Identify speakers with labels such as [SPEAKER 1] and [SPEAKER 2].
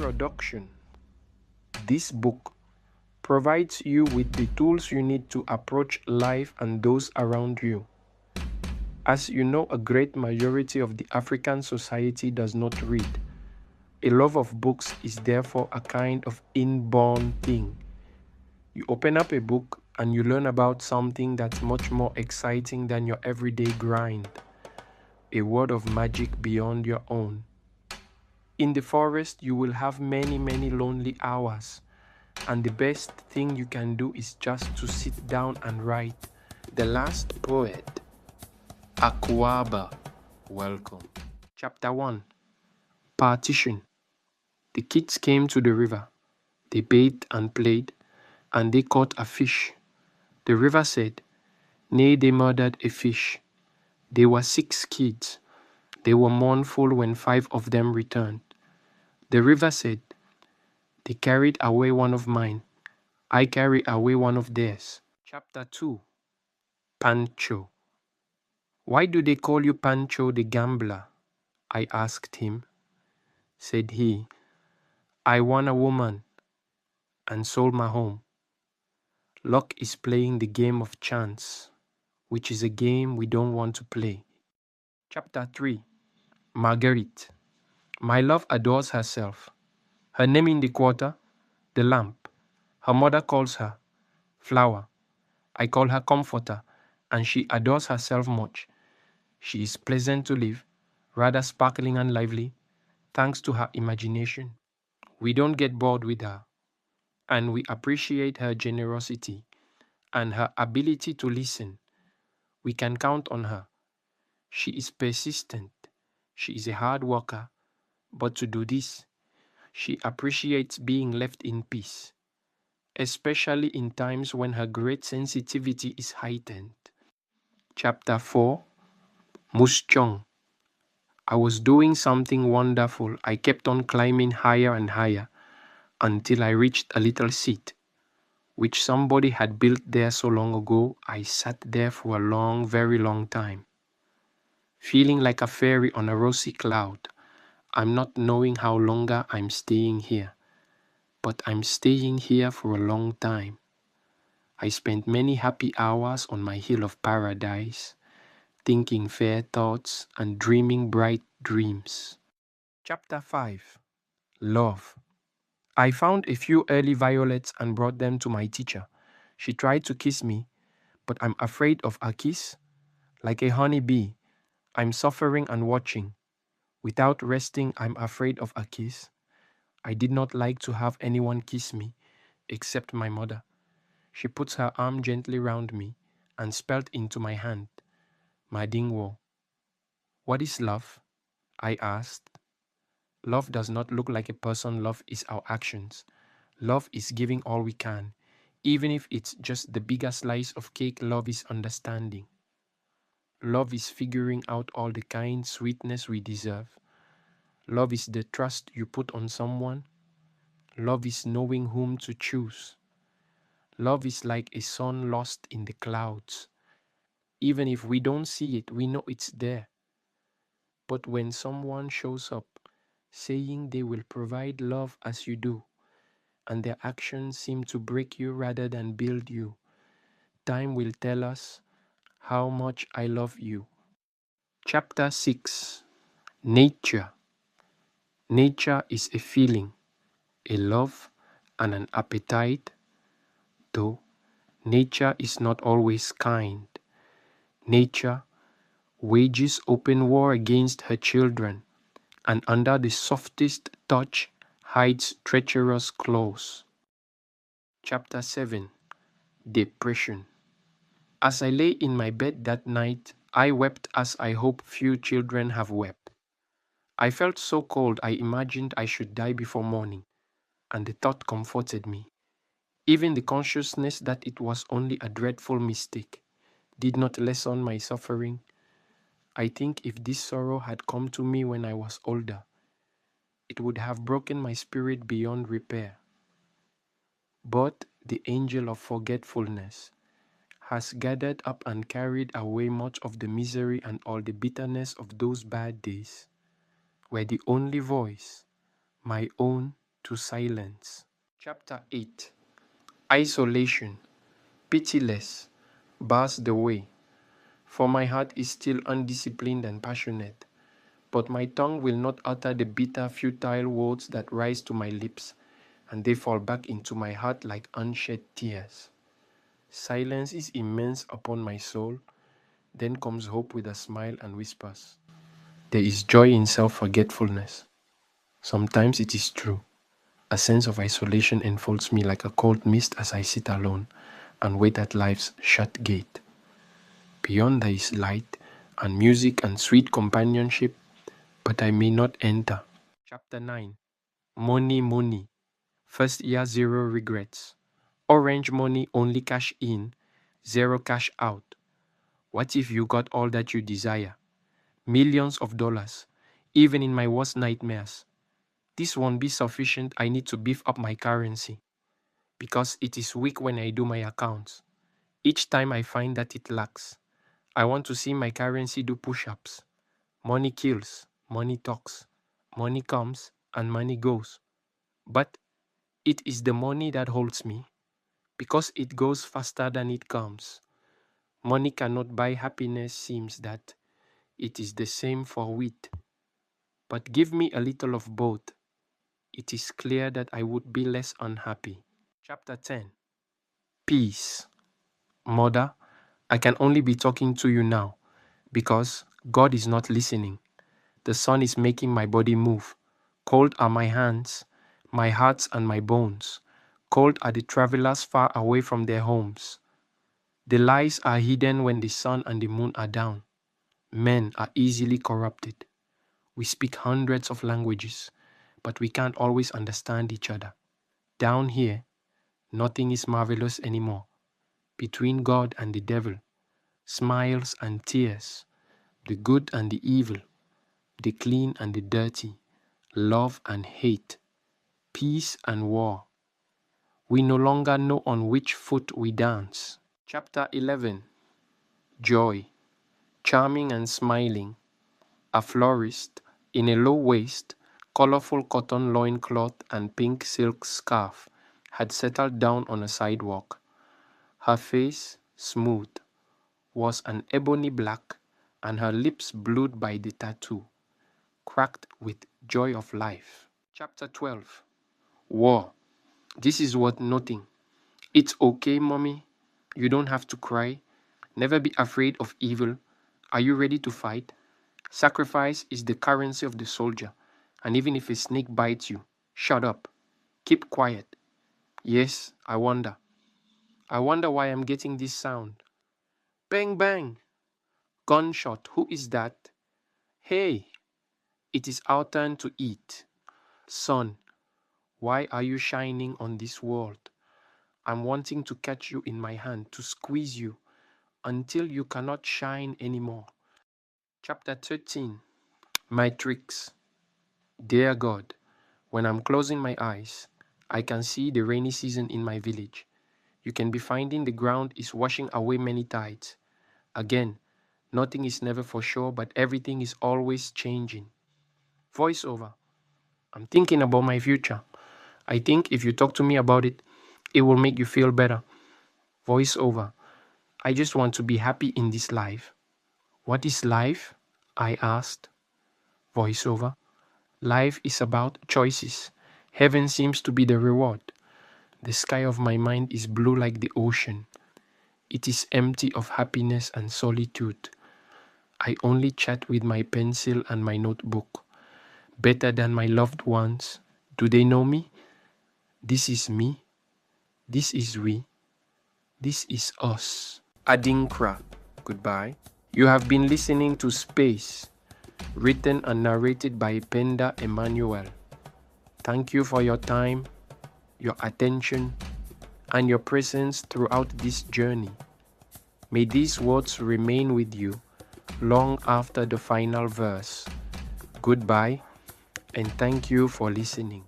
[SPEAKER 1] Introduction. This book provides you with the tools you need to approach life and those around you. As you know, a great majority of the African society does not read. A love of books is therefore a kind of inborn thing. You open up a book and you learn about something that's much more exciting than your everyday grind. A world of magic beyond your own. In the forest, you will have many, many lonely hours. And the best thing you can do is just to sit down and write. The Last Poet. Akwaba. Welcome. Chapter 1. Partition. The kids came to the river. They bathed and played, and they caught a fish. The river said, "Nay, they murdered a fish." They were 6 kids. They were mournful when 5 of them returned. The river said, "They carried away one of mine. I carry away one of theirs." Chapter 2. Pancho. "Why do they call you Pancho the Gambler?" I asked him. Said he, "I won a woman and sold my home. Luck is playing the game of chance, which is a game we don't want to play." Chapter 3. Marguerite. My love adores herself. Her name in the quarter, the lamp. Her mother calls her Flower. I call her Comforter, and she adores herself much. She is pleasant to live, rather sparkling and lively, thanks to her imagination. We don't get bored with her, and we appreciate her generosity and her ability to listen. We can count on her. She is persistent. She is a hard worker, but to do this, she appreciates being left in peace, especially in times when her great sensitivity is heightened. Chapter 4. Muschong. I was doing something wonderful. I kept on climbing higher and higher until I reached a little seat, which somebody had built there so long ago. I sat there for a long, very long time, feeling like a fairy on a rosy cloud. I'm not knowing how longer I'm staying here, but I'm staying here for a long time. I spent many happy hours on my hill of paradise, thinking fair thoughts and dreaming bright dreams. Chapter 5. Love. I found a few early violets and brought them to my teacher. She tried to kiss me, but I'm afraid of a kiss. Like a honey bee, I'm suffering and watching. Without resting, I'm afraid of a kiss. I did not like to have anyone kiss me, except my mother. She puts her arm gently round me and spelled into my hand, Madingwo. What is love? I asked. Love does not look like a person. Love is our actions. Love is giving all we can. Even if it's just the bigger slice of cake, love is understanding. Love is figuring out all the kind sweetness we deserve. Love is the trust you put on someone. Love is knowing whom to choose. Love is like a sun lost in the clouds. Even if we don't see it, we know it's there. But when someone shows up, saying they will provide love as you do, and their actions seem to break you rather than build you, time will tell us how much I love you. Chapter 6. Nature. Nature is a feeling, a love, and an appetite, though nature is not always kind. Nature wages open war against her children, and under the softest touch hides treacherous claws. Chapter 7. Depression. As I lay in my bed that night, I wept as I hope few children have wept. I felt so cold I imagined I should die before morning, and the thought comforted me. Even the consciousness that it was only a dreadful mistake did not lessen my suffering. I think if this sorrow had come to me when I was older, it would have broken my spirit beyond repair. But the angel of forgetfulness has gathered up and carried away much of the misery, and all the bitterness of those bad days were the only voice, my own, to silence. Chapter 8. Isolation, pitiless, bars the way. For my heart is still undisciplined and passionate, but my tongue will not utter the bitter, futile words that rise to my lips, and they fall back into my heart like unshed tears. Silence is immense upon my soul. Then comes hope with a smile and whispers. There is joy in self-forgetfulness. Sometimes it is true. A sense of isolation enfolds me like a cold mist as I sit alone and wait at life's shut gate. Beyond there is light and music and sweet companionship, but I may not enter. Chapter 9. Money, money. First year, zero regrets. Orange money, only cash in, zero cash out. What if you got all that you desire? Millions of dollars, even in my worst nightmares. This won't be sufficient. I need to beef up my currency because it is weak when I do my accounts. Each time I find that it lacks. I want to see my currency do push-ups. Money kills, money talks. Money comes and money goes. But it is the money that holds me because it goes faster than it comes. Money cannot buy happiness, seems that. It is the same for wheat. But give me a little of both. It is clear that I would be less unhappy. Chapter 10. Peace. Mother, I can only be talking to you now because God is not listening. The sun is making my body move. Cold are my hands, my heart and my bones. Cold are the travelers far away from their homes. The lies are hidden when the sun and the moon are down. Men are easily corrupted. We speak hundreds of languages, but we can't always understand each other. Down here, nothing is marvelous anymore. Between God and the devil, smiles and tears, the good and the evil, the clean and the dirty, love and hate, peace and war. We no longer know on which foot we dance. Chapter 11. Joy, charming and smiling. A florist in a low waist, colorful cotton loincloth and pink silk scarf had settled down on a sidewalk. Her face, smooth, was an ebony black, and her lips blued by the tattoo, cracked with joy of life. Chapter 12. War. This is worth noting. It's okay, mommy. You don't have to cry. Never be afraid of evil. Are you ready to fight? Sacrifice is the currency of the soldier, and even if a snake bites you, shut up. Keep quiet. Yes, I wonder. I wonder why I'm getting this sound. Bang, bang. Gunshot. Who is that? Hey, it is our turn to eat. Sun, why are you shining on this world? I'm wanting to catch you in my hand, to squeeze you until you cannot shine anymore. Chapter 13. My tricks. Dear God, when I'm closing my eyes, I can see the rainy season in my village. You can be finding the ground is washing away many tides. Again, nothing is never for sure, but everything is always changing. Voiceover. I'm thinking about my future. I think if you talk to me about it, it will make you feel better. Voiceover. I just want to be happy in this life. What is life? I asked. Voiceover. Life is about choices. Heaven seems to be the reward. The sky of my mind is blue like the ocean. It is empty of happiness and solitude. I only chat with my pencil and my notebook. Better than my loved ones. Do they know me? This is me. This is we. This is us. Adinkra. Goodbye. You have been listening to Space, written and narrated by Penda Emmanuel. Thank you for your time, your attention, and your presence throughout this journey. May these words remain with you long after the final verse. Goodbye, and thank you for listening.